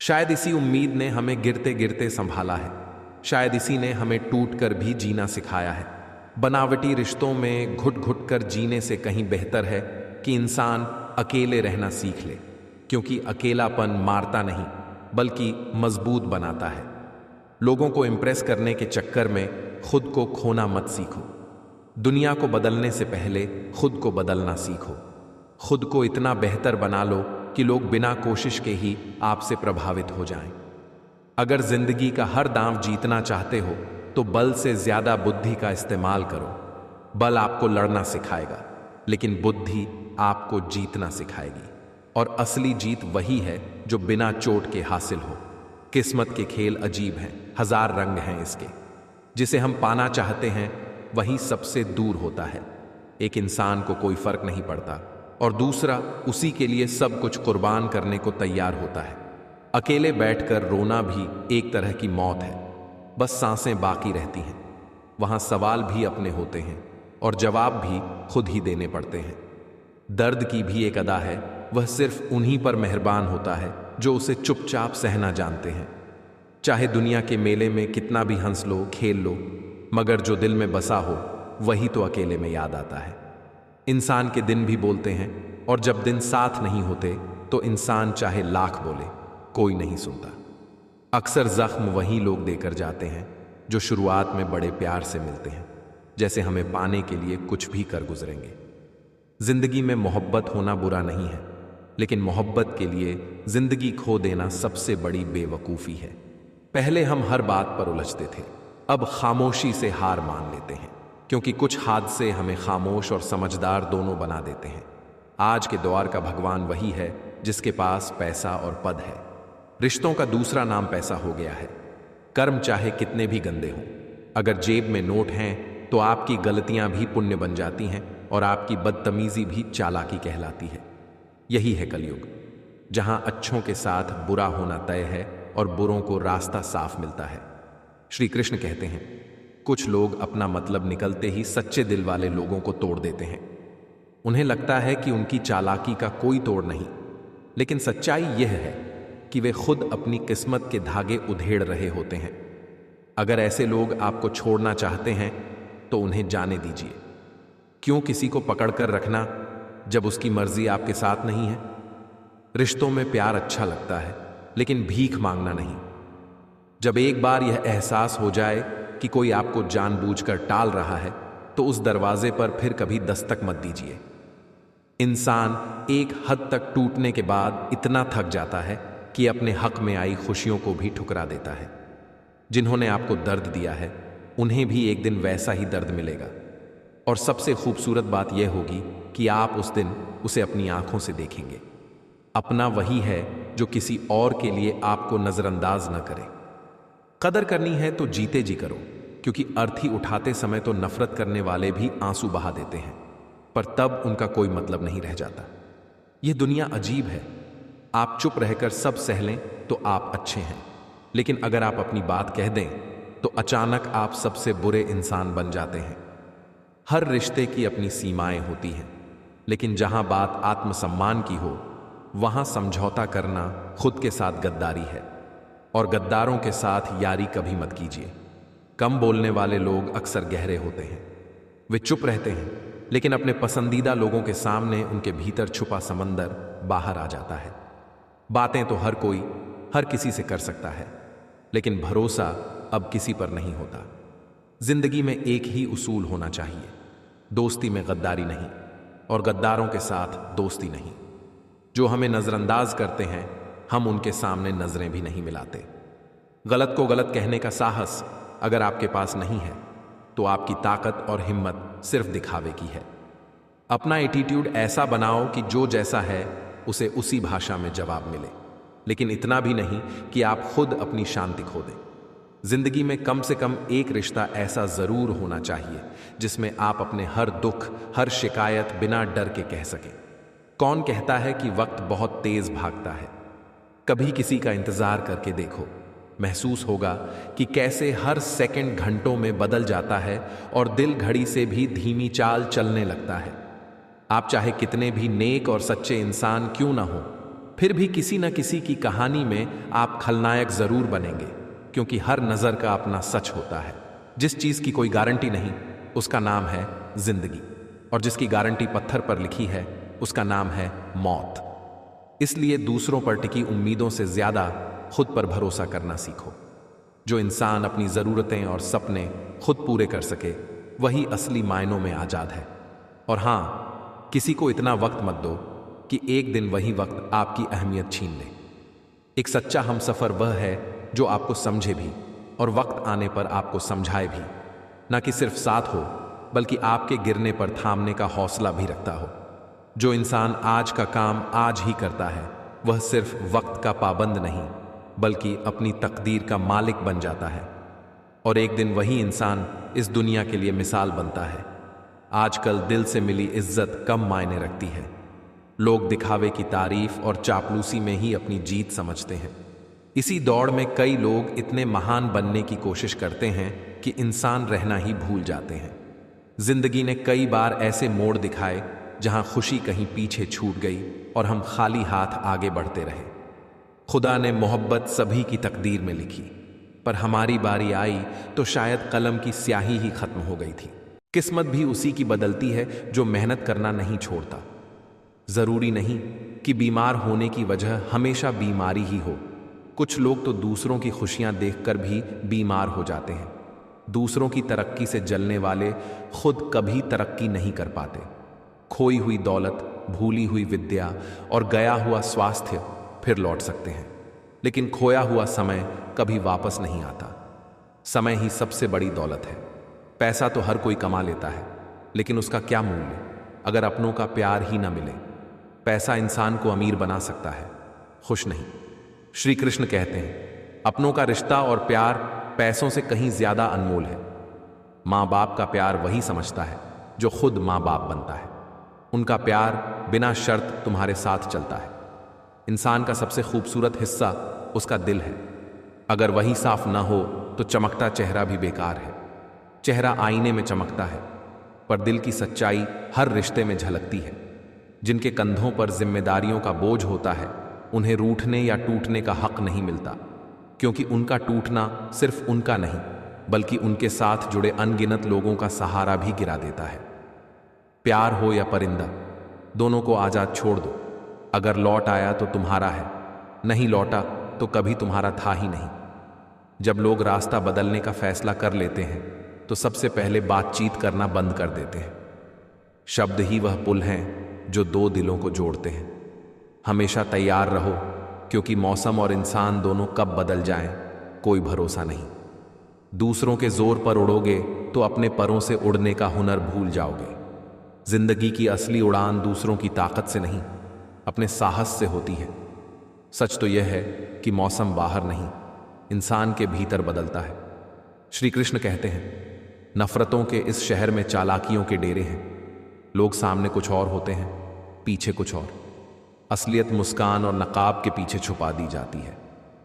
शायद इसी उम्मीद ने हमें गिरते गिरते संभाला है। शायद इसी ने हमें टूट कर भी जीना सिखाया है। बनावटी रिश्तों में घुट घुट कर जीने से कहीं बेहतर है कि इंसान अकेले रहना सीख ले, क्योंकि अकेलापन मारता नहीं बल्कि मजबूत बनाता है। लोगों को इम्प्रेस करने के चक्कर में खुद को खोना मत सीखो। दुनिया को बदलने से पहले खुद को बदलना सीखो। खुद को इतना बेहतर बना लो कि लोग बिना कोशिश के ही आपसे प्रभावित हो जाएं। अगर जिंदगी का हर दांव जीतना चाहते हो तो बल से ज्यादा बुद्धि का इस्तेमाल करो। बल आपको लड़ना सिखाएगा, लेकिन बुद्धि आपको जीतना सिखाएगी। और असली जीत वही है जो बिना चोट के हासिल हो। किस्मत के खेल अजीब हैं, हजार रंग हैं इसके। जिसे हम पाना चाहते हैं वही सबसे दूर होता है। एक इंसान को कोई फर्क नहीं पड़ता और दूसरा उसी के लिए सब कुछ कुर्बान करने को तैयार होता है। अकेले बैठकर रोना भी एक तरह की मौत है, बस सांसें बाकी रहती हैं। वहां सवाल भी अपने होते हैं और जवाब भी खुद ही देने पड़ते हैं। दर्द की भी एक अदा है, वह सिर्फ उन्हीं पर मेहरबान होता है जो उसे चुपचाप सहना जानते हैं। चाहे दुनिया के मेले में कितना भी हंस लो, खेल लो, मगर जो दिल में बसा हो वही तो अकेले में याद आता है। इंसान के दिन भी बोलते हैं, और जब दिन साथ नहीं होते तो इंसान चाहे लाख बोले, कोई नहीं सुनता। अक्सर जख्म वही लोग देकर जाते हैं जो शुरुआत में बड़े प्यार से मिलते हैं, जैसे हमें पाने के लिए कुछ भी कर गुजरेंगे। जिंदगी में मोहब्बत होना बुरा नहीं है, लेकिन मोहब्बत के लिए जिंदगी खो देना सबसे बड़ी बेवकूफ़ी है। पहले हम हर बात पर उलझते थे, अब खामोशी से हार मान लेते हैं, क्योंकि कुछ हादसे हमें खामोश और समझदार दोनों बना देते हैं। आज के दौर का भगवान वही है जिसके पास पैसा और पद है। रिश्तों का दूसरा नाम पैसा हो गया है। कर्म चाहे कितने भी गंदे हों, अगर जेब में नोट हैं तो आपकी गलतियां भी पुण्य बन जाती हैं और आपकी बदतमीजी भी चालाकी कहलाती है। यही है कलयुग, जहां अच्छों के साथ बुरा होना तय है और बुरों को रास्ता साफ मिलता है। श्री कृष्ण कहते हैं, कुछ लोग अपना मतलब निकलते ही सच्चे दिल वाले लोगों को तोड़ देते हैं। उन्हें लगता है कि उनकी चालाकी का कोई तोड़ नहीं, लेकिन सच्चाई यह है कि वे खुद अपनी किस्मत के धागे उधेड़ रहे होते हैं। अगर ऐसे लोग आपको छोड़ना चाहते हैं तो उन्हें जाने दीजिए। क्यों किसी को पकड़कर रखना जब उसकी मर्जी आपके साथ नहीं है? रिश्तों में प्यार अच्छा लगता है, लेकिन भीख मांगना नहीं। जब एक बार यह एहसास हो जाए कि कोई आपको जानबूझकर टाल रहा है तो उस दरवाजे पर फिर कभी दस्तक मत दीजिए। इंसान एक हद तक टूटने के बाद इतना थक जाता है कि अपने हक में आई खुशियों को भी ठुकरा देता है। जिन्होंने आपको दर्द दिया है उन्हें भी एक दिन वैसा ही दर्द मिलेगा, और सबसे खूबसूरत बात यह होगी कि आप उस दिन उसे अपनी आंखों से देखेंगे। अपना वही है जो किसी और के लिए आपको नजरअंदाज न करे। कदर करनी है तो जीते जी करो, क्योंकि अर्थी उठाते समय तो नफरत करने वाले भी आंसू बहा देते हैं, पर तब उनका कोई मतलब नहीं रह जाता। यह दुनिया अजीब है। आप चुप रहकर सब सह लें तो आप अच्छे हैं, लेकिन अगर आप अपनी बात कह दें तो अचानक आप सबसे बुरे इंसान बन जाते हैं। हर रिश्ते की अपनी सीमाएं होती हैं, लेकिन जहां बात आत्मसम्मान की हो वहां समझौता करना खुद के साथ गद्दारी है, और गद्दारों के साथ यारी कभी मत कीजिए। कम बोलने वाले लोग अक्सर गहरे होते हैं। वे चुप रहते हैं, लेकिन अपने पसंदीदा लोगों के सामने उनके भीतर छुपा समंदर बाहर आ जाता है। बातें तो हर कोई हर किसी से कर सकता है, लेकिन भरोसा अब किसी पर नहीं होता। जिंदगी में एक ही उसूल होना चाहिए, दोस्ती में गद्दारी नहीं, और गद्दारों के साथ दोस्ती नहीं। जो हमें नजरअंदाज करते हैं हम उनके सामने नजरें भी नहीं मिलाते। गलत को गलत कहने का साहस अगर आपके पास नहीं है तो आपकी ताकत और हिम्मत सिर्फ दिखावे की है। अपना एटीट्यूड ऐसा बनाओ कि जो जैसा है उसे उसी भाषा में जवाब मिले, लेकिन इतना भी नहीं कि आप खुद अपनी शांति खो दें। जिंदगी में कम से कम एक रिश्ता ऐसा जरूर होना चाहिए जिसमें आप अपने हर दुख, हर शिकायत बिना डर के कह सकें। कौन कहता है कि वक्त बहुत तेज भागता है? कभी किसी का इंतजार करके देखो, महसूस होगा कि कैसे हर सेकंड घंटों में बदल जाता है और दिल घड़ी से भी धीमी चाल चलने लगता है। आप चाहे कितने भी नेक और सच्चे इंसान क्यों ना हो, फिर भी किसी न किसी की कहानी में आप खलनायक जरूर बनेंगे, क्योंकि हर नजर का अपना सच होता है। जिस चीज की कोई गारंटी नहीं, उसका नाम है जिंदगी, और जिसकी गारंटी पत्थर पर लिखी है, उसका नाम है मौत। इसलिए दूसरों पर टिकी उम्मीदों से ज्यादा खुद पर भरोसा करना सीखो। जो इंसान अपनी जरूरतें और सपने खुद पूरे कर सके, वही असली मायनों में आजाद है। और हां, किसी को इतना वक्त मत दो कि एक दिन वही वक्त आपकी अहमियत छीन ले। एक सच्चा हमसफर वह है जो आपको समझे भी और वक्त आने पर आपको समझाए भी, ना कि सिर्फ साथ हो, बल्कि आपके गिरने पर थामने का हौसला भी रखता हो। जो इंसान आज का काम आज ही करता है, वह सिर्फ वक्त का पाबंद नहीं, बल्कि अपनी तकदीर का मालिक बन जाता है। और एक दिन वही इंसान इस दुनिया के लिए मिसाल बनता है। आजकल दिल से मिली इज्जत कम मायने रखती है। लोग दिखावे की तारीफ और चापलूसी में ही अपनी जीत समझते हैं। इसी दौड़ में कई लोग इतने महान बनने की कोशिश करते हैं कि इंसान रहना ही भूल जाते हैं। जिंदगी ने कई बार ऐसे मोड़ दिखाए जहां खुशी कहीं पीछे छूट गई और हम खाली हाथ आगे बढ़ते रहे। खुदा ने मोहब्बत सभी की तकदीर में लिखी, पर हमारी बारी आई तो शायद कलम की स्याही ही खत्म हो गई थी। किस्मत भी उसी की बदलती है जो मेहनत करना नहीं छोड़ता। जरूरी नहीं कि बीमार होने की वजह हमेशा बीमारी ही हो। कुछ लोग तो दूसरों की खुशियां देखकर भी बीमार हो जाते हैं। दूसरों की तरक्की से जलने वाले खुद कभी तरक्की नहीं कर पाते। खोई हुई दौलत, भूली हुई विद्या और गया हुआ स्वास्थ्य फिर लौट सकते हैं, लेकिन खोया हुआ समय कभी वापस नहीं आता। समय ही सबसे बड़ी दौलत है। पैसा तो हर कोई कमा लेता है, लेकिन उसका क्या मूल्य अगर अपनों का प्यार ही ना मिले। पैसा इंसान को अमीर बना सकता है, खुश नहीं। श्री कृष्ण कहते हैं, अपनों का रिश्ता और प्यार पैसों से कहीं ज्यादा अनमोल है। माँ बाप का प्यार वही समझता है जो खुद माँ बाप बनता है। उनका प्यार बिना शर्त तुम्हारे साथ चलता है। इंसान का सबसे खूबसूरत हिस्सा उसका दिल है। अगर वही साफ ना हो तो चमकता चेहरा भी बेकार है। चेहरा आईने में चमकता है, पर दिल की सच्चाई हर रिश्ते में झलकती है। जिनके कंधों पर जिम्मेदारियों का बोझ होता है, उन्हें रूठने या टूटने का हक नहीं मिलता, क्योंकि उनका टूटना सिर्फ उनका नहीं, बल्कि उनके साथ जुड़े अनगिनत लोगों का सहारा भी गिरा देता है। प्यार हो या परिंदा, दोनों को आजाद छोड़ दो। अगर लौट आया तो तुम्हारा है, नहीं लौटा तो कभी तुम्हारा था ही नहीं। जब लोग रास्ता बदलने का फैसला कर लेते हैं, तो सबसे पहले बातचीत करना बंद कर देते हैं। शब्द ही वह पुल हैं जो दो दिलों को जोड़ते हैं। हमेशा तैयार रहो, क्योंकि मौसम और इंसान दोनों कब बदल जाएं, कोई भरोसा नहीं। दूसरों के जोर पर उड़ोगे तो अपने परों से उड़ने का हुनर भूल जाओगे। जिंदगी की असली उड़ान दूसरों की ताकत से नहीं, अपने साहस से होती है। सच तो यह है कि मौसम बाहर नहीं, इंसान के भीतर बदलता है। श्री कृष्ण कहते हैं, नफरतों के इस शहर में चालाकियों के डेरे हैं। लोग सामने कुछ और होते हैं, पीछे कुछ और। असलियत मुस्कान और नकाब के पीछे छुपा दी जाती है।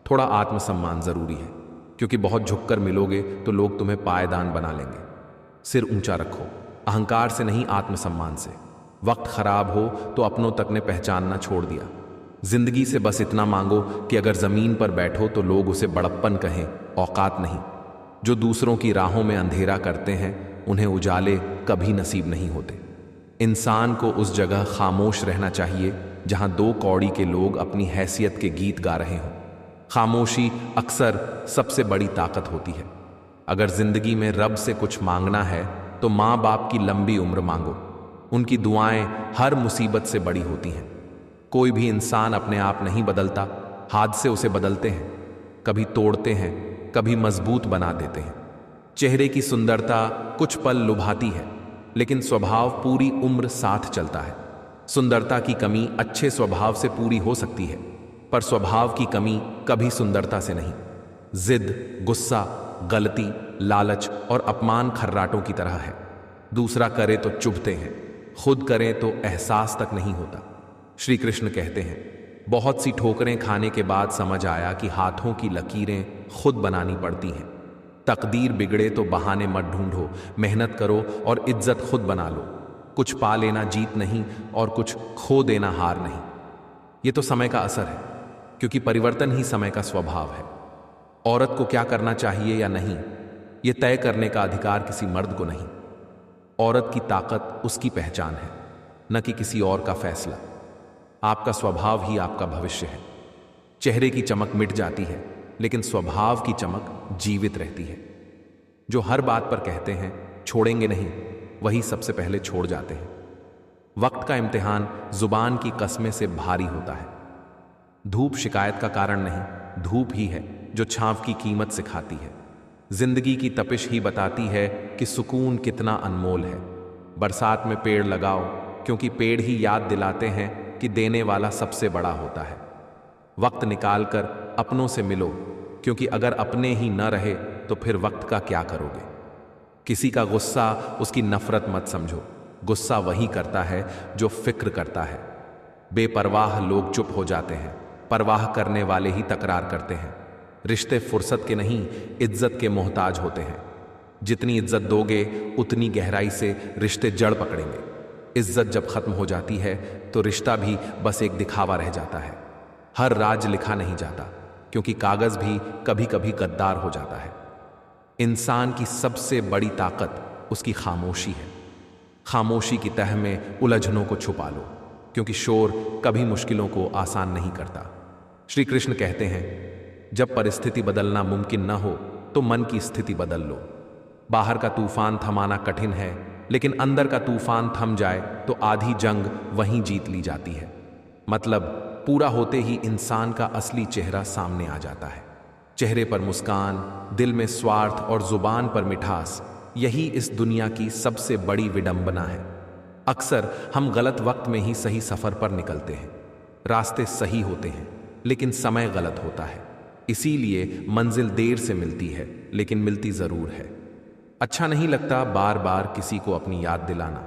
थोड़ा आत्मसम्मान जरूरी है, क्योंकि बहुत झुककर मिलोगे तो लोग तुम्हें पायदान बना लेंगे। सिर ऊंचा रखो, अहंकार से नहीं, आत्मसम्मान से। वक्त खराब हो तो अपनों तक ने पहचानना छोड़ दिया। जिंदगी से बस इतना मांगो कि अगर जमीन पर बैठो तो लोग उसे बड़प्पन कहें, औकात नहीं। जो दूसरों की राहों में अंधेरा करते हैं, उन्हें उजाले कभी नसीब नहीं होते। इंसान को उस जगह खामोश रहना चाहिए जहां दो कौड़ी के लोग अपनी हैसियत के गीत गा रहे हों। खामोशी अक्सर सबसे बड़ी ताकत होती है। अगर जिंदगी में रब से कुछ मांगना है तो माँ बाप की लंबी उम्र मांगो। उनकी दुआएं हर मुसीबत से बड़ी होती हैं। कोई भी इंसान अपने आप नहीं बदलता, हादसे उसे बदलते हैं। कभी तोड़ते हैं, कभी मजबूत बना देते हैं। चेहरे की सुंदरता कुछ पल लुभाती है, लेकिन स्वभाव पूरी उम्र साथ चलता है। सुंदरता की कमी अच्छे स्वभाव से पूरी हो सकती है, पर स्वभाव की कमी कभी सुंदरता से नहीं। जिद, गुस्सा, गलती, लालच और अपमान खर्राटों की तरह है। दूसरा करे तो चुभते हैं, खुद करें तो एहसास तक नहीं होता। श्री कृष्ण कहते हैं, बहुत सी ठोकरें खाने के बाद समझ आया कि हाथों की लकीरें खुद बनानी पड़ती हैं। तकदीर बिगड़े तो बहाने मत ढूंढो, मेहनत करो और इज्जत खुद बना लो। कुछ पा लेना जीत नहीं और कुछ खो देना हार नहीं। ये तो समय का असर है, क्योंकि परिवर्तन ही समय का स्वभाव है। औरत को क्या करना चाहिए या नहीं, ये तय करने का अधिकार किसी मर्द को नहीं। औरत की ताकत उसकी पहचान है, न कि किसी और का फैसला। आपका स्वभाव ही आपका भविष्य है। चेहरे की चमक मिट जाती है, लेकिन स्वभाव की चमक जीवित रहती है। जो हर बात पर कहते हैं छोड़ेंगे नहीं, वही सबसे पहले छोड़ जाते हैं। वक्त का इम्तिहान जुबान की कस्में से भारी होता है। धूप शिकायत का कारण नहीं, धूप ही है जो छांव की कीमत सिखाती है। जिंदगी की तपिश ही बताती है कि सुकून कितना अनमोल है। बरसात में पेड़ लगाओ, क्योंकि पेड़ ही याद दिलाते हैं कि देने वाला सबसे बड़ा होता है। वक्त निकालकर अपनों से मिलो, क्योंकि अगर अपने ही न रहे तो फिर वक्त का क्या करोगे। किसी का गुस्सा उसकी नफरत मत समझो। गुस्सा वही करता है जो फिक्र करता है। बेपरवाह लोग चुप हो जाते हैं, परवाह करने वाले ही तकरार करते हैं। रिश्ते फुर्सत के नहीं, इज्जत के मोहताज होते हैं। जितनी इज्जत दोगे उतनी गहराई से रिश्ते जड़ पकड़ेंगे। इज्जत जब खत्म हो जाती है तो रिश्ता भी बस एक दिखावा रह जाता है। हर राज लिखा नहीं जाता, क्योंकि कागज भी कभी कभी गद्दार हो जाता है। इंसान की सबसे बड़ी ताकत उसकी खामोशी है। खामोशी की तह में उलझनों को छुपा लो, क्योंकि शोर कभी मुश्किलों को आसान नहीं करता। श्री कृष्ण कहते हैं, जब परिस्थिति बदलना मुमकिन न हो तो मन की स्थिति बदल लो। बाहर का तूफान थमाना कठिन है, लेकिन अंदर का तूफान थम जाए तो आधी जंग वहीं जीत ली जाती है। मतलब पूरा होते ही इंसान का असली चेहरा सामने आ जाता है। चेहरे पर मुस्कान, दिल में स्वार्थ और जुबान पर मिठास, यही इस दुनिया की सबसे बड़ी विडंबना है। अक्सर हम गलत वक्त में ही सही सफर पर निकलते हैं। रास्ते सही होते हैं, लेकिन समय गलत होता है। इसीलिए मंजिल देर से मिलती है, लेकिन मिलती जरूर है। अच्छा नहीं लगता बार बार किसी को अपनी याद दिलाना।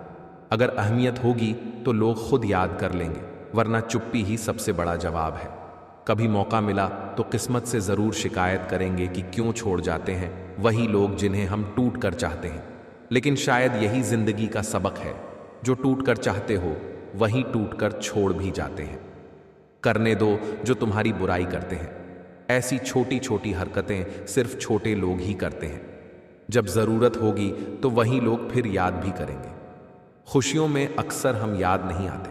अगर अहमियत होगी तो लोग खुद याद कर लेंगे, वरना चुप्पी ही सबसे बड़ा जवाब है। कभी मौका मिला तो किस्मत से जरूर शिकायत करेंगे कि क्यों छोड़ जाते हैं वही लोग जिन्हें हम टूट कर चाहते हैं। लेकिन शायद यही जिंदगी का सबक है, जो टूट कर चाहते हो वही टूट कर छोड़ भी जाते हैं। करने दो जो तुम्हारी बुराई करते हैं। ऐसी छोटी छोटी हरकतें सिर्फ छोटे लोग ही करते हैं। जब जरूरत होगी तो वही लोग फिर याद भी करेंगे। खुशियों में अक्सर हम याद नहीं आते,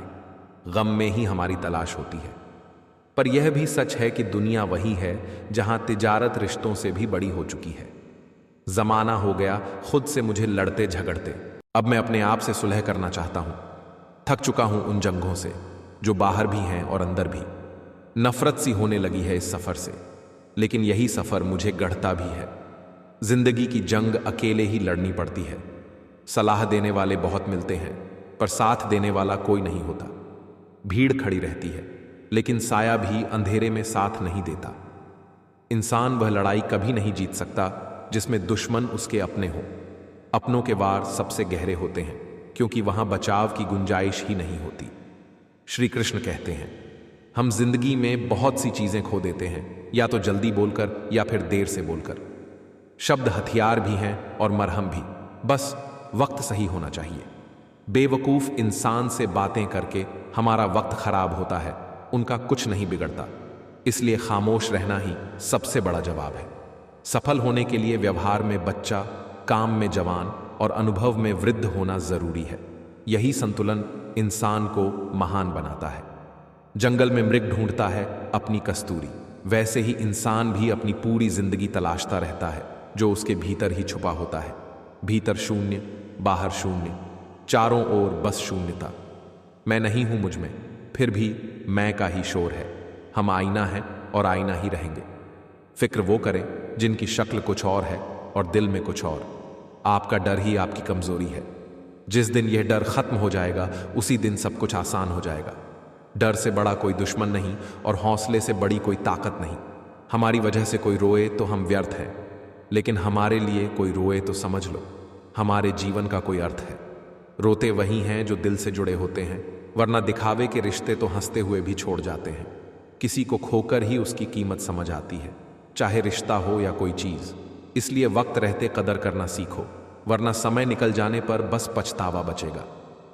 गम में ही हमारी तलाश होती है। पर यह भी सच है कि दुनिया वही है जहां तिजारत रिश्तों से भी बड़ी हो चुकी है। जमाना हो गया खुद से मुझे लड़ते झगड़ते। अब मैं अपने आप से सुलह करना चाहता हूं। थक चुका हूं उन जंगों से जो बाहर भी हैं और अंदर भी। नफरत सी होने लगी है इस सफर से, लेकिन यही सफर मुझे गढ़ता भी है। जिंदगी की जंग अकेले ही लड़नी पड़ती है। सलाह देने वाले बहुत मिलते हैं, पर साथ देने वाला कोई नहीं होता। भीड़ खड़ी रहती है, लेकिन साया भी अंधेरे में साथ नहीं देता। इंसान वह लड़ाई कभी नहीं जीत सकता जिसमें दुश्मन उसके अपने हो। अपनों के वार सबसे गहरे होते हैं, क्योंकि वहां बचाव की गुंजाइश ही नहीं होती। श्री कृष्ण कहते हैं, हम जिंदगी में बहुत सी चीजें खो देते हैं, या तो जल्दी बोलकर या फिर देर से बोलकर। शब्द हथियार भी हैं और मरहम भी, बस वक्त सही होना चाहिए। बेवकूफ इंसान से बातें करके हमारा वक्त खराब होता है, उनका कुछ नहीं बिगड़ता। इसलिए खामोश रहना ही सबसे बड़ा जवाब है। सफल होने के लिए व्यवहार में बच्चा, काम में जवान और अनुभव में वृद्ध होना जरूरी है। यही संतुलन इंसान को महान बनाता है। जंगल में मृग ढूंढता है अपनी कस्तूरी, वैसे ही इंसान भी अपनी पूरी जिंदगी तलाशता रहता है जो उसके भीतर ही छुपा होता है। भीतर शून्य, बाहर शून्य, चारों ओर बस शून्यता। मैं नहीं हूं मुझ में, फिर भी मैं का ही शोर है। हम आईना हैं और आईना ही रहेंगे। फिक्र वो करें जिनकी शक्ल कुछ और है और दिल में कुछ और। आपका डर ही आपकी कमजोरी है। जिस दिन यह डर खत्म हो जाएगा उसी दिन सब कुछ आसान हो जाएगा। डर से बड़ा कोई दुश्मन नहीं और हौसले से बड़ी कोई ताकत नहीं। हमारी वजह से कोई रोए तो हम व्यर्थ हैं, लेकिन हमारे लिए कोई रोए तो समझ लो हमारे जीवन का कोई अर्थ है। रोते वही हैं जो दिल से जुड़े होते हैं, वरना दिखावे के रिश्ते तो हंसते हुए भी छोड़ जाते हैं। किसी को खोकर ही उसकी कीमत समझ आती है, चाहे रिश्ता हो या कोई चीज। इसलिए वक्त रहते कदर करना सीखो, वरना समय निकल जाने पर बस पछतावा बचेगा।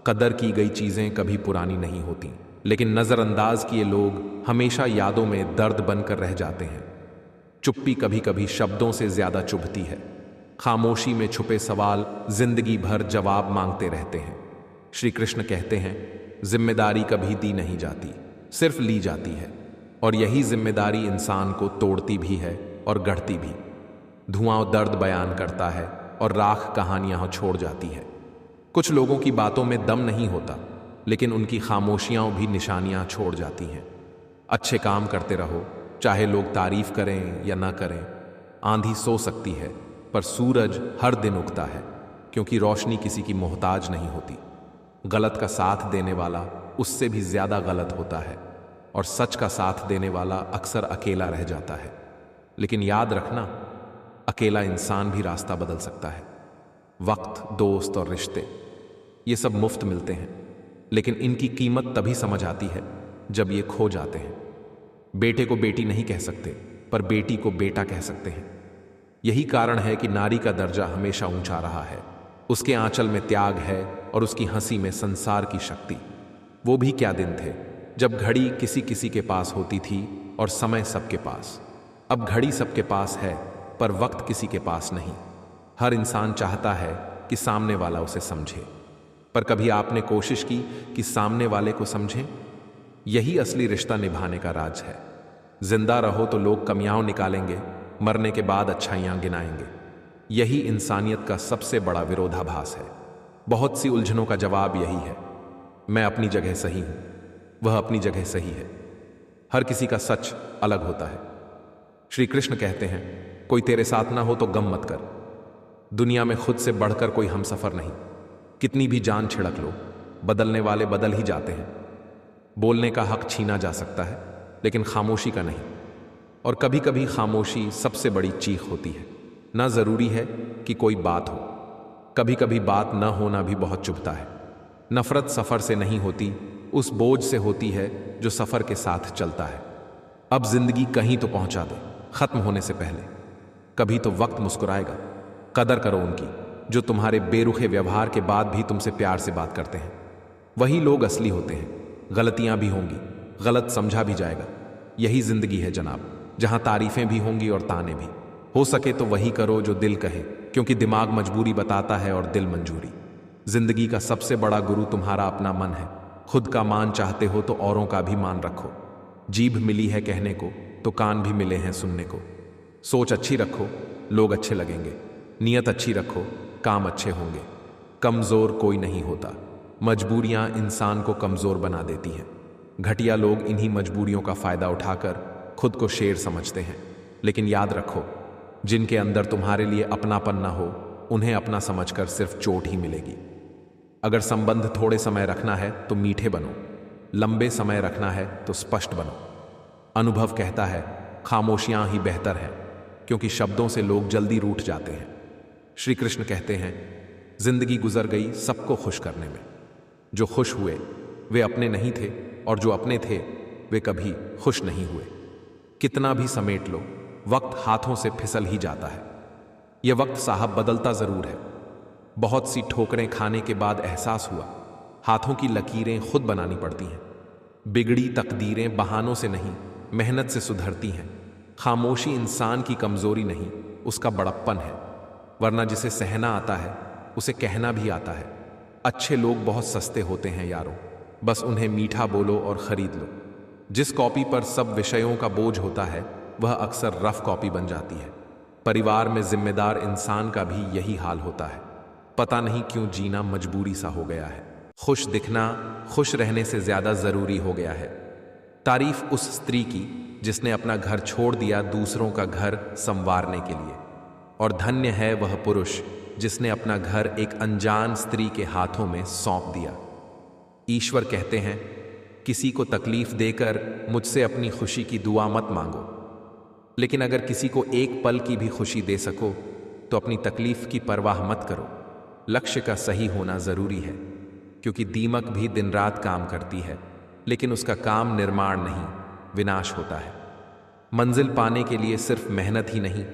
कदर की गई चीजें कभी पुरानी नहीं होती। लेकिन नज़रअंदाज किए लोग हमेशा यादों में दर्द बनकर रह जाते हैं। चुप्पी कभी कभी शब्दों से ज्यादा चुभती है। खामोशी में छुपे सवाल जिंदगी भर जवाब मांगते रहते हैं। श्री कृष्ण कहते हैं, जिम्मेदारी कभी दी नहीं जाती, सिर्फ ली जाती है, और यही जिम्मेदारी इंसान को तोड़ती भी है और गढ़ती भी। धुआं दर्द बयान करता है और राख कहानियां छोड़ जाती है। कुछ लोगों की बातों में दम नहीं होता, लेकिन उनकी खामोशियां भी निशानियां छोड़ जाती हैं। अच्छे काम करते रहो, चाहे लोग तारीफ करें या ना करें। आंधी सो सकती है, पर सूरज हर दिन उगता है, क्योंकि रोशनी किसी की मोहताज नहीं होती। गलत का साथ देने वाला उससे भी ज्यादा गलत होता है, और सच का साथ देने वाला अक्सर अकेला रह जाता है। लेकिन याद रखना, अकेला इंसान भी रास्ता बदल सकता है। वक्त, दोस्त और रिश्ते, ये सब मुफ्त मिलते हैं, लेकिन इनकी कीमत तभी समझ आती है जब ये खो जाते हैं। बेटे को बेटी नहीं कह सकते, पर बेटी को बेटा कह सकते हैं। यही कारण है कि नारी का दर्जा हमेशा ऊंचा रहा है। उसके आंचल में त्याग है और उसकी हंसी में संसार की शक्ति। वो भी क्या दिन थे जब घड़ी किसी किसी के पास होती थी और समय सबके पास। अब घड़ी सबके पास है, पर वक्त किसी के पास नहीं। हर इंसान चाहता है कि सामने वाला उसे समझे, पर कभी आपने कोशिश की कि सामने वाले को समझें? यही असली रिश्ता निभाने का राज है। जिंदा रहो तो लोग कमियां निकालेंगे, मरने के बाद अच्छाइयां गिनाएंगे। यही इंसानियत का सबसे बड़ा विरोधाभास है। बहुत सी उलझनों का जवाब यही है, मैं अपनी जगह सही हूं, वह अपनी जगह सही है। हर किसी का सच अलग होता है। श्री कृष्ण कहते हैं, कोई तेरे साथ ना हो तो गम मत कर। दुनिया में खुद से बढ़कर कोई हमसफर नहीं। कितनी भी जान छिड़क लो, बदलने वाले बदल ही जाते हैं। बोलने का हक छीना जा सकता है, लेकिन खामोशी का नहीं। और कभी कभी खामोशी सबसे बड़ी चीख होती है। ना जरूरी है कि कोई बात हो, कभी कभी बात न होना भी बहुत चुभता है। नफरत सफर से नहीं होती, उस बोझ से होती है जो सफर के साथ चलता है। अब जिंदगी कहीं तो पहुंचा दे, खत्म होने से पहले। कभी तो वक्त मुस्कुराएगा। कदर करो उनकी, जो तुम्हारे बेरुखे व्यवहार के बाद भी तुमसे प्यार से बात करते हैं। वही लोग असली होते हैं। गलतियां भी होंगी, गलत समझा भी जाएगा। यही जिंदगी है जनाब, जहां तारीफें भी होंगी और ताने भी। हो सके तो वही करो जो दिल कहे, क्योंकि दिमाग मजबूरी बताता है और दिल मंजूरी। जिंदगी का सबसे बड़ा गुरु तुम्हारा अपना मन है। खुद का मान चाहते हो तो औरों का भी मान रखो। जीभ मिली है कहने को तो कान भी मिले हैं सुनने को। सोच अच्छी रखो, लोग अच्छे लगेंगे। नियत अच्छी रखो, काम अच्छे होंगे। कमजोर कोई नहीं होता, मजबूरियां इंसान को कमजोर बना देती हैं। घटिया लोग इन्हीं मजबूरियों का फायदा उठाकर खुद को शेर समझते हैं। लेकिन याद रखो, जिनके अंदर तुम्हारे लिए अपनापन ना हो, उन्हें अपना समझकर सिर्फ चोट ही मिलेगी। अगर संबंध थोड़े समय रखना है तो मीठे बनो, लंबे समय रखना है तो स्पष्ट बनो। अनुभव कहता है, खामोशियां ही बेहतर है, क्योंकि शब्दों से लोग जल्दी रूठ जाते हैं। श्री कृष्ण कहते हैं, जिंदगी गुजर गई सबको खुश करने में। जो खुश हुए वे अपने नहीं थे, और जो अपने थे वे कभी खुश नहीं हुए। कितना भी समेट लो, वक्त हाथों से फिसल ही जाता है। यह वक्त साहब बदलता जरूर है। बहुत सी ठोकरें खाने के बाद एहसास हुआ, हाथों की लकीरें खुद बनानी पड़ती हैं। बिगड़ी तकदीरें बहानों से नहीं, मेहनत से सुधरती हैं। खामोशी इंसान की कमजोरी नहीं, उसका बड़प्पन है। वरना जिसे सहना आता है उसे कहना भी आता है। अच्छे लोग बहुत सस्ते होते हैं यारों, बस उन्हें मीठा बोलो और खरीद लो। जिस कॉपी पर सब विषयों का बोझ होता है वह अक्सर रफ कॉपी बन जाती है। परिवार में जिम्मेदार इंसान का भी यही हाल होता है। पता नहीं क्यों जीना मजबूरी सा हो गया है। खुश दिखना खुश रहने से ज्यादा जरूरी हो गया है। तारीफ उस स्त्री की जिसने अपना घर छोड़ दिया दूसरों का घर संवारने के लिए, और धन्य है वह पुरुष जिसने अपना घर एक अनजान स्त्री के हाथों में सौंप दिया। ईश्वर कहते हैं, किसी को तकलीफ देकर मुझसे अपनी खुशी की दुआ मत मांगो, लेकिन अगर किसी को एक पल की भी खुशी दे सको तो अपनी तकलीफ की परवाह मत करो। लक्ष्य का सही होना जरूरी है, क्योंकि दीमक भी दिन रात काम करती है, लेकिन उसका काम निर्माण नहीं, विनाश होता है। मंजिल पाने के लिए सिर्फ मेहनत ही नहीं,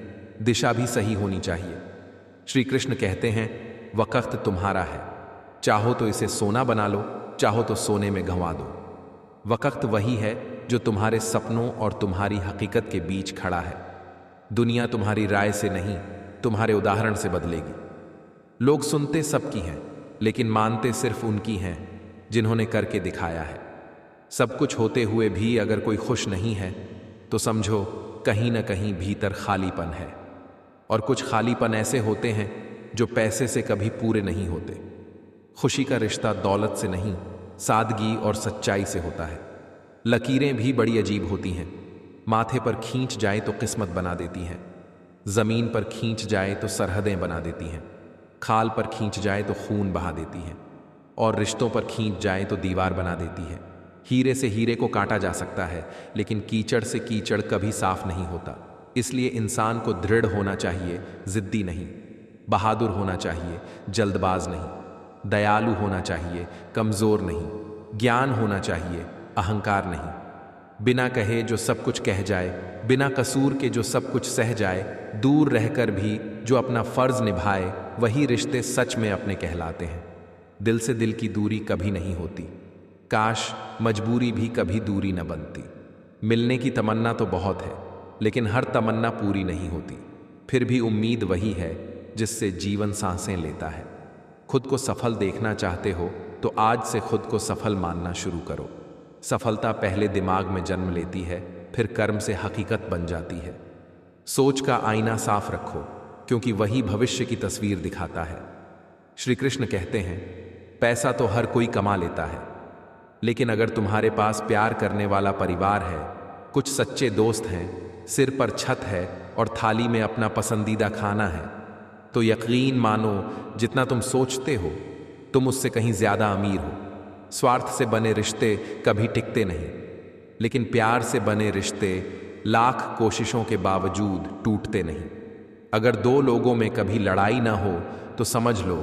दिशा भी सही होनी चाहिए। श्री कृष्ण कहते हैं, वक्त तुम्हारा है, चाहो तो इसे सोना बना लो, चाहो तो सोने में गंवा दो। वक्त वही है जो तुम्हारे सपनों और तुम्हारी हकीकत के बीच खड़ा है। दुनिया तुम्हारी राय से नहीं, तुम्हारे उदाहरण से बदलेगी। लोग सुनते सबकी हैं, लेकिन मानते सिर्फ उनकी हैं जिन्होंने करके दिखाया है। सब कुछ होते हुए भी अगर कोई खुश नहीं है तो समझो कहीं ना कहीं भीतर खालीपन है। और कुछ खालीपन ऐसे होते हैं जो पैसे से कभी पूरे नहीं होते। खुशी का रिश्ता दौलत से नहीं, सादगी और सच्चाई से होता है। लकीरें भी बड़ी अजीब होती हैं। माथे पर खींच जाए तो किस्मत बना देती हैं, जमीन पर खींच जाए तो सरहदें बना देती हैं, खाल पर खींच जाए तो खून बहा देती हैं, और रिश्तों पर खींच जाए तो दीवार बना देती है। हीरे से हीरे को काटा जा सकता है, लेकिन कीचड़ से कीचड़ कभी साफ नहीं होता। इसलिए इंसान को दृढ़ होना चाहिए, जिद्दी नहीं। बहादुर होना चाहिए, जल्दबाज नहीं। दयालु होना चाहिए, कमजोर नहीं। ज्ञान होना चाहिए, अहंकार नहीं। बिना कहे जो सब कुछ कह जाए, बिना कसूर के जो सब कुछ सह जाए, दूर रहकर भी जो अपना फर्ज निभाए, वही रिश्ते सच में अपने कहलाते हैं। दिल से दिल की दूरी कभी नहीं होती। काश मजबूरी भी कभी दूरी न बनती। मिलने की तमन्ना तो बहुत है, लेकिन हर तमन्ना पूरी नहीं होती। फिर भी उम्मीद वही है जिससे जीवन सांसें लेता है। खुद को सफल देखना चाहते हो तो आज से खुद को सफल मानना शुरू करो। सफलता पहले दिमाग में जन्म लेती है, फिर कर्म से हकीकत बन जाती है। सोच का आईना साफ रखो, क्योंकि वही भविष्य की तस्वीर दिखाता है। श्री कृष्ण कहते हैं, पैसा तो हर कोई कमा लेता है, लेकिन अगर तुम्हारे पास प्यार करने वाला परिवार है, कुछ सच्चे दोस्त हैं, सिर पर छत है और थाली में अपना पसंदीदा खाना है, तो यकीन मानो जितना तुम सोचते हो तुम उससे कहीं ज्यादा अमीर हो। स्वार्थ से बने रिश्ते कभी टिकते नहीं, लेकिन प्यार से बने रिश्ते लाख कोशिशों के बावजूद टूटते नहीं। अगर दो लोगों में कभी लड़ाई ना हो तो समझ लो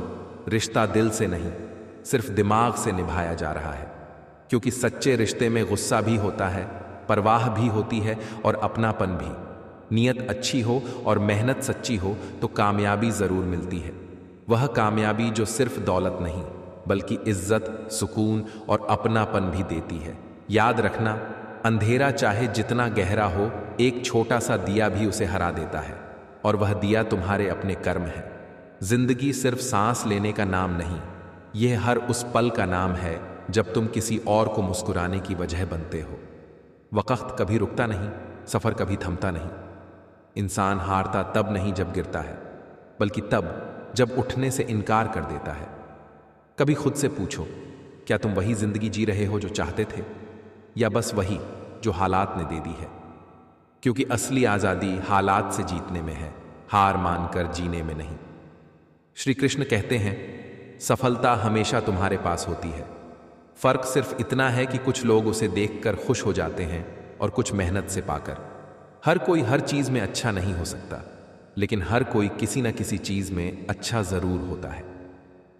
रिश्ता दिल से नहीं, सिर्फ दिमाग से निभाया जा रहा है। क्योंकि सच्चे रिश्ते में गुस्सा भी होता है, परवाह भी होती है और अपनापन भी। नीयत अच्छी हो और मेहनत सच्ची हो तो कामयाबी जरूर मिलती है। वह कामयाबी जो सिर्फ दौलत नहीं बल्कि इज्जत, सुकून और अपनापन भी देती है। याद रखना, अंधेरा चाहे जितना गहरा हो, एक छोटा सा दिया भी उसे हरा देता है, और वह दिया तुम्हारे अपने कर्म है। जिंदगी सिर्फ सांस लेने का नाम नहीं, यह हर उस पल का नाम है जब तुम किसी और को मुस्कुराने की वजह बनते हो। वक्त कभी रुकता नहीं, सफर कभी थमता नहीं। इंसान हारता तब नहीं जब गिरता है, बल्कि तब जब उठने से इनकार कर देता है। कभी खुद से पूछो, क्या तुम वही जिंदगी जी रहे हो जो चाहते थे, या बस वही जो हालात ने दे दी है? क्योंकि असली आजादी हालात से जीतने में है, हार मानकर जीने में नहीं। श्री कृष्ण कहते हैं, सफलता हमेशा तुम्हारे पास होती है। फर्क सिर्फ इतना है कि कुछ लोग उसे देखकर खुश हो जाते हैं और कुछ मेहनत से पाकर। हर कोई हर चीज में अच्छा नहीं हो सकता, लेकिन हर कोई किसी न किसी चीज में अच्छा जरूर होता है।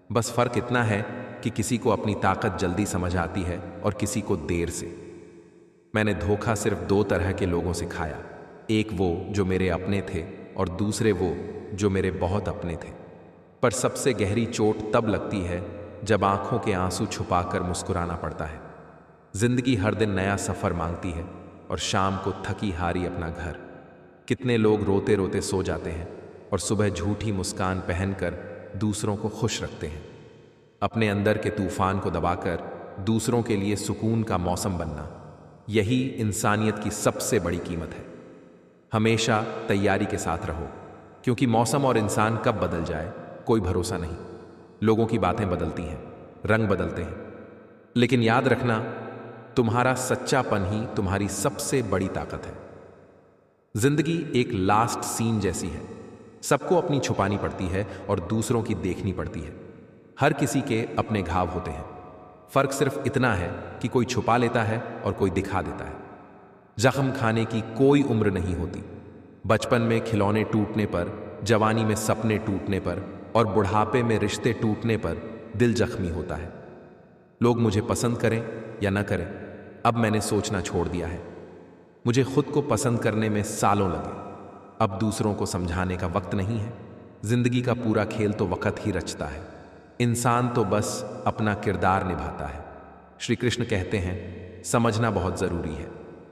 बस फर्क इतना है कि किसी को अपनी ताकत जल्दी समझ आती है और किसी को देर से। मैंने धोखा सिर्फ दो तरह के लोगों से खाया, एक वो जो मेरे अपने थे और दूसरे वो जो मेरे बहुत अपने थे। पर सबसे गहरी चोट तब लगती है जब आंखों के आंसू छुपाकर मुस्कुराना पड़ता है। जिंदगी हर दिन नया सफर मांगती है और शाम को थकी हारी अपना घर। कितने लोग रोते रोते सो जाते हैं और सुबह झूठी मुस्कान पहनकर दूसरों को खुश रखते हैं। अपने अंदर के तूफान को दबाकर दूसरों के लिए सुकून का मौसम बनना, यही इंसानियत की सबसे बड़ी कीमत है। हमेशा तैयारी के साथ रहो, क्योंकि मौसम और इंसान कब बदल जाए कोई भरोसा नहीं। लोगों की बातें बदलती हैं, रंग बदलते हैं, लेकिन याद रखना, तुम्हारा सच्चापन ही तुम्हारी सबसे बड़ी ताकत है। जिंदगी एक लास्ट सीन जैसी है, सबको अपनी छुपानी पड़ती है और दूसरों की देखनी पड़ती है। हर किसी के अपने घाव होते हैं, फर्क सिर्फ इतना है कि कोई छुपा लेता है और कोई दिखा देता है। जख्म खाने की कोई उम्र नहीं होती। बचपन में खिलौने टूटने पर, जवानी में सपने टूटने पर और बुढ़ापे में रिश्ते टूटने पर दिल जख्मी होता है। लोग मुझे पसंद करें या न करें, अब मैंने सोचना छोड़ दिया है। मुझे खुद को पसंद करने में सालों लगे, अब दूसरों को समझाने का वक्त नहीं है। जिंदगी का पूरा खेल तो वक्त ही रचता है, इंसान तो बस अपना किरदार निभाता है। श्री कृष्ण कहते हैं, समझना बहुत ज़रूरी है।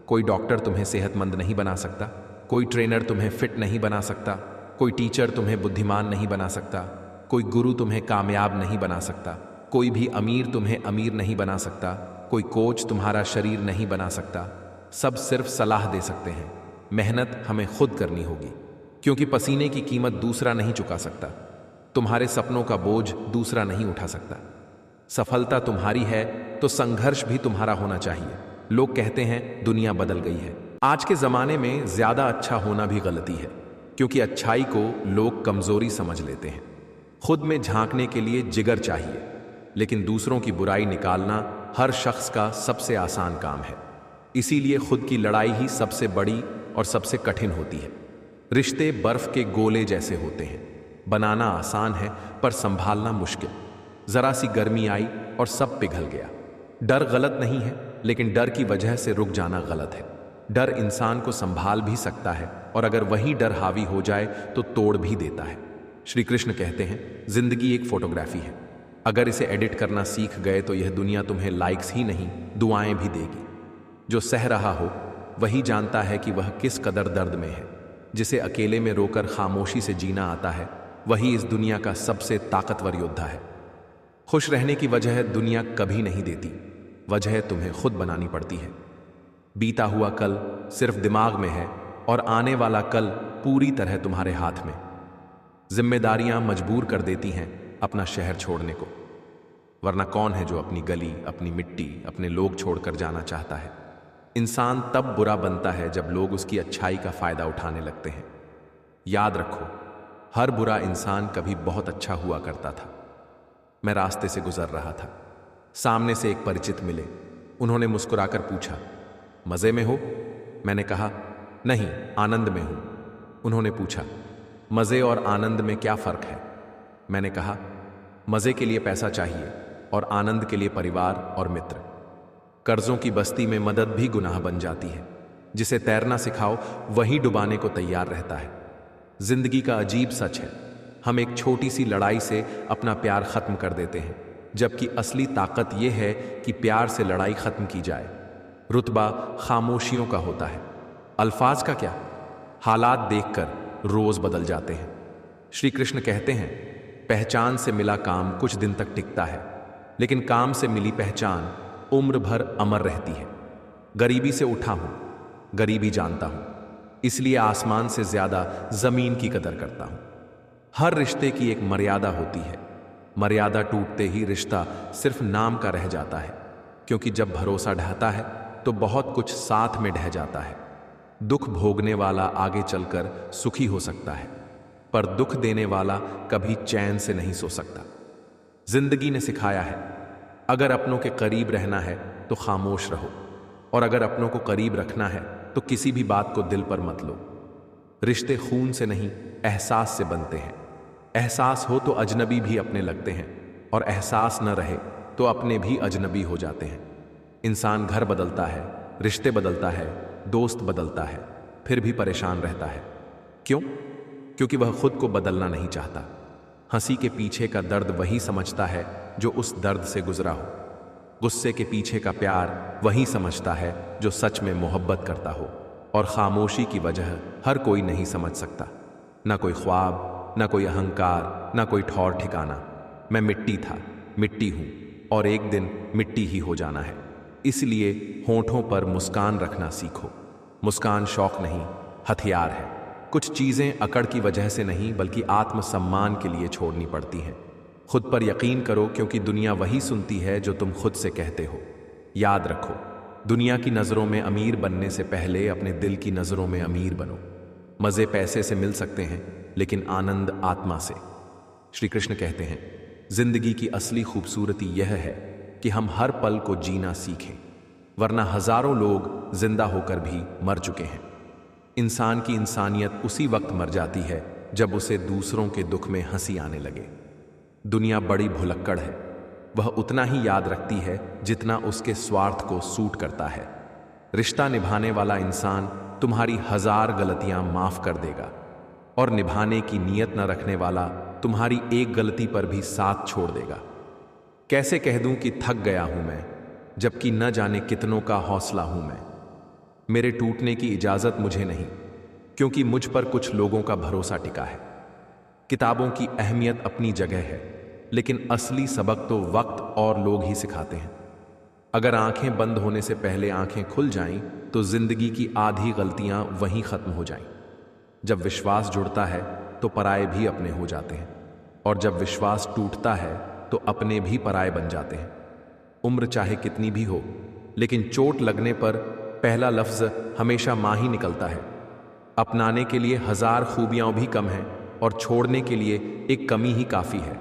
कोई डॉक्टर तुम्हें सेहतमंद नहीं बना सकता, कोई ट्रेनर तुम्हें फिट नहीं बना सकता, कोई टीचर तुम्हें बुद्धिमान नहीं बना सकता, कोई गुरु तुम्हें कामयाब नहीं बना सकता, कोई भी अमीर तुम्हें अमीर नहीं बना सकता, कोई कोच तुम्हारा शरीर नहीं बना सकता। सब सिर्फ सलाह दे सकते हैं। मेहनत हमें खुद करनी होगी, क्योंकि पसीने की कीमत दूसरा नहीं चुका सकता। तुम्हारे सपनों का बोझ दूसरा नहीं उठा सकता। सफलता तुम्हारी है तो संघर्ष भी तुम्हारा होना चाहिए। लोग कहते हैं दुनिया बदल गई है। आज के जमाने में ज्यादा अच्छा होना भी गलती है, क्योंकि अच्छाई को लोग कमजोरी समझ लेते हैं। खुद में झांकने के लिए जिगर चाहिए, लेकिन दूसरों की बुराई निकालना हर शख्स का सबसे आसान काम है। इसीलिए खुद की लड़ाई ही सबसे बड़ी और सबसे कठिन होती है। रिश्ते बर्फ के गोले जैसे होते हैं, बनाना आसान है पर संभालना मुश्किल। जरा सी गर्मी आई और सब पिघल गया। डर गलत नहीं है, लेकिन डर की वजह से रुक जाना गलत है। डर इंसान को संभाल भी सकता है, और अगर वही डर हावी हो जाए तो तोड़ भी देता है। श्री कृष्ण कहते हैं, जिंदगी एक फोटोग्राफी है। अगर इसे एडिट करना सीख गए तो यह दुनिया तुम्हें लाइक्स ही नहीं, दुआएं भी देगी। जो सह रहा हो वही जानता है कि वह किस कदर दर्द में है। जिसे अकेले में रोकर खामोशी से जीना आता है, वही इस दुनिया का सबसे ताकतवर योद्धा है। खुश रहने की वजह दुनिया कभी नहीं देती, वजह तुम्हें खुद बनानी पड़ती है। बीता हुआ कल सिर्फ दिमाग में है, और आने वाला कल पूरी तरह तुम्हारे हाथ में। जिम्मेदारियां मजबूर कर देती हैं अपना शहर छोड़ने को, वरना कौन है जो अपनी गली, अपनी मिट्टी, अपने लोग छोड़कर जाना चाहता है। इंसान तब बुरा बनता है जब लोग उसकी अच्छाई का फायदा उठाने लगते हैं। याद रखो, हर बुरा इंसान कभी बहुत अच्छा हुआ करता था। मैं रास्ते से गुजर रहा था, सामने से एक परिचित मिले। उन्होंने मुस्कुराकर पूछा, मजे में हो? मैंने कहा, नहीं, आनंद में हूं। उन्होंने पूछा, मजे और आनंद में क्या फर्क है? मैंने कहा, मजे के लिए पैसा चाहिए और आनंद के लिए परिवार और मित्र। कर्जों की बस्ती में मदद भी गुनाह बन जाती है। जिसे तैरना सिखाओ वही डुबाने को तैयार रहता है। जिंदगी का अजीब सच है, हम एक छोटी सी लड़ाई से अपना प्यार खत्म कर देते हैं, जबकि असली ताकत यह है कि प्यार से लड़ाई खत्म की जाए। रुतबा खामोशियों का होता है, अल्फाज का क्या। हालात देखकर रोज बदल जाते हैं। श्री कृष्ण कहते हैं, पहचान से मिला काम कुछ दिन तक टिकता है, लेकिन काम से मिली पहचान उम्र भर अमर रहती है। गरीबी से उठा हूं, गरीबी जानता हूं, इसलिए आसमान से ज्यादा जमीन की कदर करता हूं। हर रिश्ते की एक मर्यादा होती है। मर्यादा टूटते ही रिश्ता सिर्फ नाम का रह जाता है, क्योंकि जब भरोसा ढहता है तो बहुत कुछ साथ में ढह जाता है। दुख भोगने वाला आगे चलकर सुखी हो सकता है, पर दुख देने वाला कभी चैन से नहीं सो सकता। जिंदगी ने सिखाया है, अगर अपनों के करीब रहना है तो खामोश रहो, और अगर अपनों को करीब रखना है तो किसी भी बात को दिल पर मत लो। रिश्ते खून से नहीं, एहसास से बनते हैं। एहसास हो तो अजनबी भी अपने लगते हैं, और एहसास न रहे तो अपने भी अजनबी हो जाते हैं। इंसान घर बदलता है, रिश्ते बदलता है, दोस्त बदलता है, फिर भी परेशान रहता है। क्यों? क्योंकि वह खुद को बदलना नहीं चाहता। हंसी के पीछे का दर्द वही समझता है जो उस दर्द से गुजरा हो। गुस्से के पीछे का प्यार वही समझता है जो सच में मोहब्बत करता हो। और खामोशी की वजह हर कोई नहीं समझ सकता। ना कोई ख्वाब, ना कोई अहंकार, ना कोई ठौर ठिकाना। मैं मिट्टी था, मिट्टी हूं, और एक दिन मिट्टी ही हो जाना है। इसलिए होठों पर मुस्कान रखना सीखो। मुस्कान शौक नहीं, हथियार है। कुछ चीजें अकड़ की वजह से नहीं, बल्कि आत्मसम्मान के लिए छोड़नी पड़ती हैं। खुद पर यकीन करो, क्योंकि दुनिया वही सुनती है जो तुम खुद से कहते हो। याद रखो, दुनिया की नज़रों में अमीर बनने से पहले अपने दिल की नज़रों में अमीर बनो। मज़े पैसे से मिल सकते हैं, लेकिन आनंद आत्मा से। श्री कृष्ण कहते हैं, जिंदगी की असली खूबसूरती यह है कि हम हर पल को जीना सीखें, वरना हजारों लोग जिंदा होकर भी मर चुके हैं। इंसान की इंसानियत उसी वक्त मर जाती है जब उसे दूसरों के दुख में हंसी आने लगे। दुनिया बड़ी भुलक्कड़ है, वह उतना ही याद रखती है जितना उसके स्वार्थ को सूट करता है। रिश्ता निभाने वाला इंसान तुम्हारी 1000 गलतियां माफ कर देगा, और निभाने की नीयत न रखने वाला तुम्हारी एक गलती पर भी साथ छोड़ देगा। कैसे कह दूं कि थक गया हूं मैं, जबकि न जाने कितनों का हौसला हूं मैं। मेरे टूटने की इजाजत मुझे नहीं, क्योंकि मुझ पर कुछ लोगों का भरोसा टिका है। किताबों की अहमियत अपनी जगह है, लेकिन असली सबक तो वक्त और लोग ही सिखाते हैं। अगर आंखें बंद होने से पहले आंखें खुल जाएं, तो जिंदगी की आधी गलतियां वहीं खत्म हो जाएं। जब विश्वास जुड़ता है तो पराये भी अपने हो जाते हैं, और जब विश्वास टूटता है तो अपने भी पराये बन जाते हैं। उम्र चाहे कितनी भी हो, लेकिन चोट लगने पर पहला लफ्ज हमेशा मां ही निकलता है। अपनाने के लिए हजार खूबियां भी कम हैं, और छोड़ने के लिए एक कमी ही काफी है।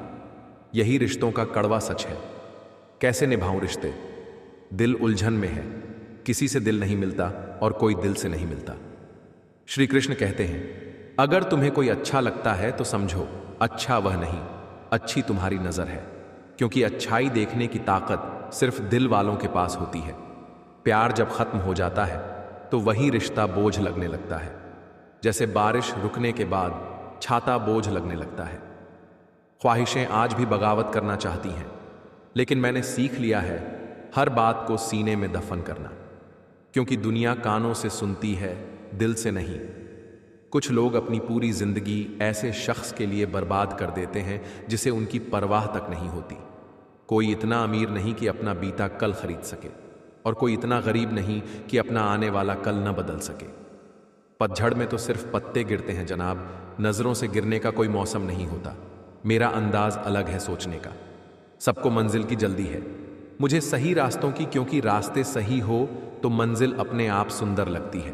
यही रिश्तों का कड़वा सच है। कैसे निभाऊं रिश्ते? दिल उलझन में है, किसी से दिल नहीं मिलता और कोई दिल से नहीं मिलता। श्री कृष्ण कहते हैं, अगर तुम्हें कोई अच्छा लगता है तो समझो अच्छा वह नहीं, अच्छी तुम्हारी नजर है, क्योंकि अच्छाई देखने की ताकत सिर्फ दिल वालों के पास होती है। प्यार जब खत्म हो जाता है तो वही रिश्ता बोझ लगने लगता है, जैसे बारिश रुकने के बाद छाता बोझ लगने लगता है। ख्वाहिशें आज भी बगावत करना चाहती हैं, लेकिन मैंने सीख लिया है हर बात को सीने में दफन करना, क्योंकि दुनिया कानों से सुनती है, दिल से नहीं। कुछ लोग अपनी पूरी जिंदगी ऐसे शख्स के लिए बर्बाद कर देते हैं जिसे उनकी परवाह तक नहीं होती। कोई इतना अमीर नहीं कि अपना बीता कल खरीद सके, और कोई इतना गरीब नहीं कि अपना आने वाला कल न बदल सके। पतझड़ में तो सिर्फ पत्ते गिरते हैं जनाब, नजरों से गिरने का कोई मौसम नहीं होता। मेरा अंदाज अलग है सोचने का। सबको मंजिल की जल्दी है, मुझे सही रास्तों की, क्योंकि रास्ते सही हो तो मंजिल अपने आप सुंदर लगती है।